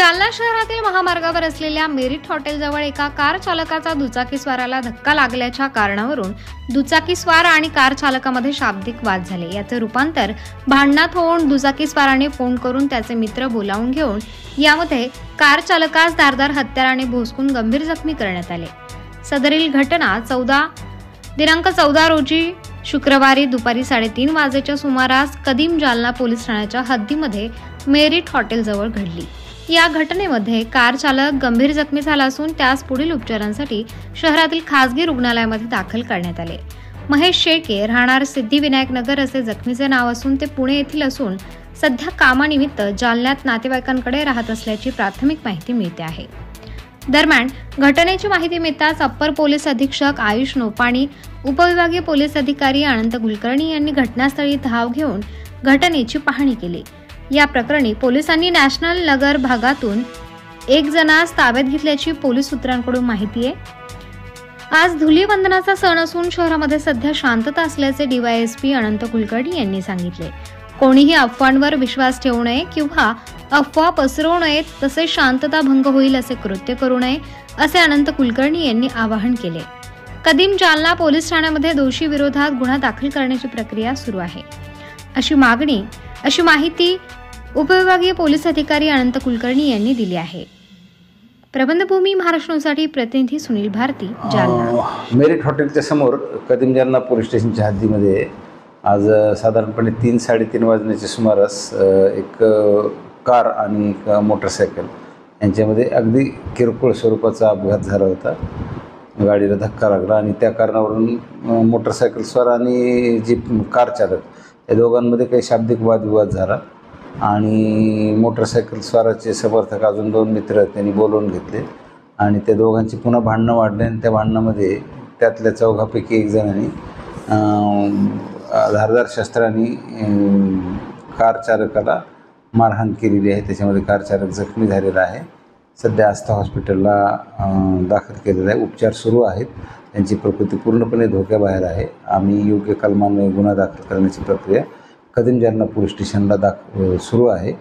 जालना शहरातील महामार्गावर असलेल्या मेरिट हॉटेलजवळ एका कार चालकाचा दुचाकीस्वाराला धक्का लागल्याच्या कारणावरून दुचाकीस्वार आणि कार चालकामध्ये शाब्दिक वाद झाले। याचे रूपांतर भांडणात होऊन दुचाकीस्वाराने फोन करून त्याचे मित्र बोलावून घेऊन यामध्ये कार चालकास धारदार हत्याराने भोसकून गंभीर जखमी करण्यात आले। सदरील घटना दिनांक 14 रोजी शुक्रवारी दुपारी 3:30 वाजेच्या सुमारास कदीम जालना पोलीस ठाण्याच्या हद्दीमध्ये मेरिट हॉटेलजवळ घडली। या घटनेमध्ये कार चालक गंभीर जखमी झाला असून त्यास पुढील उपचारांसाठी शहरातील खासगी रुग्णालयामध्ये दाखल करण्यात आले। महेश शेळके राहणार सिद्धिविनायक नगर असे जखमीचे नाव असून ते पुणे येथील असून सध्या कामानिमित्त जालन्यात नातेवाईकांकडे राहत असल्याची प्राथमिक माहिती मिळते आहे। दरम्यान घटनेची माहिती मिळताच अप्पर पोलीस अधीक्षक आयुष नोपाणी, उपविभागीय पोलीस अधिकारी अनंत कुलकर्णी यांनी घटनास्थळी धाव घेऊन घटनेची पाहणी केली। या प्रकरणी पोलिसांनी नॅशनल नगर भागातून एक जणास ताब्यात घेतल्याची पोलीस सूत्रांकडून माहिती आहे। आज धुलीवंदनाचा सण असून शहरामध्ये सध्या शांतता असल्याचे डीवायएसपी अनंत कुलकर्णी यांनी सांगितले। कोणीही अफवांवर विश्वास ठेवू नये किंवा अफवा पसरवू नयेत, तसेच शांतता भंग होईल असे कृत्य करू नये असे अनंत कुलकर्णी यांनी आवाहन केले। कदीम जालना पोलीस ठाण्यामध्ये दोषी विरोधात गुन्हा दाखल करण्याची प्रक्रिया सुरू आहे अशी माहिती उपविभागीय पोलीस अधिकारी अनंत कुलकर्णी यांनी दिली आहे। प्रबंधभूमी महाराष्ट्रासाठी प्रतिनिधी सुनील भारती, जालना। मेरिट हॉटेलच्या समोर कदीम जालना पोलीस स्टेशनच्या हद्दीमध्ये आज साधारणपणे 3-3:30 वाजण्याच्या सुमारास एक कार आणि एक मोटरसायकल यांच्यामध्ये अगदी किरकोळ स्वरूपाचा अपघात झाला होता। गाडीला धक्का लागला आणि त्या कारणावरून मोटरसायकलस्वार आणि जी कार चालक या दोघांमध्ये काही शाब्दिक वादविवाद झाला आणि मोटरसायकलस्वाराचे समर्थक अजून 2 मित्र त्यांनी बोलवून घेतले आणि त्या दोघांची पुन्हा भांडणं वाढले आणि त्या भांडणामध्ये त्यातल्या 4पैकी एक जणांनी धारदार शस्त्रांनी कार चालकाला मारहाण केलेली आहे। त्याच्यामध्ये कार चालक जखमी झालेला आहे। सध्या आस्था हॉस्पिटलला दाखल केलेला आहे। उपचार सुरू आहेत। त्यांची प्रकृती पूर्णपणे धोक्याबाहेर आहे। आम्ही योग्य कलमान्वये गुन्हा दाखल करण्याची प्रक्रिया कदीम जालना पोलीस स्टेशनला सुरू आहे।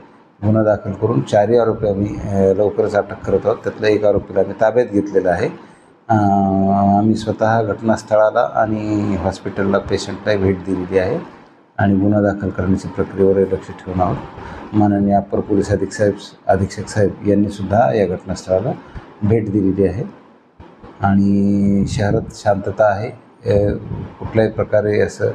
गुन्हा दाखल करून 4 आरोपी आम्ही लवकरच अटक करत आहोत। त्यातला 1 आरोपीला आम्ही ताब्यात घेतलेला आहे। आम्ही स्वतः घटनास्थळाला आणि हॉस्पिटलला पेशंटला भेट दिलेली आहे आणि गुन्हा दाखल करण्याची प्रक्रियेवर लक्ष ठेवून आहोत। माननीय अप्पर पोलीस अधीक्षक साहेब यांनी सुद्धा या घटनास्थळाला भेट दिलेली आहे आणि शहरात शांतता आहे। कुठल्याही प्रकारे असं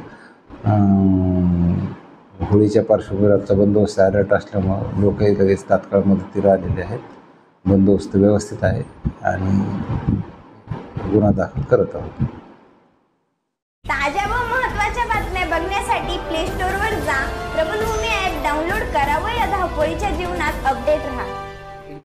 होळीच्या पार्श्वभूमीवरचा बंदोबस्त अलर्ट असल्यामुळे लोकही लगेच तात्काळ मदतीला आलेले आहेत। बंदोबस्त व्यवस्थित आहे आणि गुन्हा दाखल करत आहोत। ताज्या व महत्त्वाच्या बातम्या बघण्यासाठी प्ले स्टोअरवर जा, प्रबंधभूमी ॲप डाउनलोड करा व या धावपळीच्या जीवनात अपडेट रहा।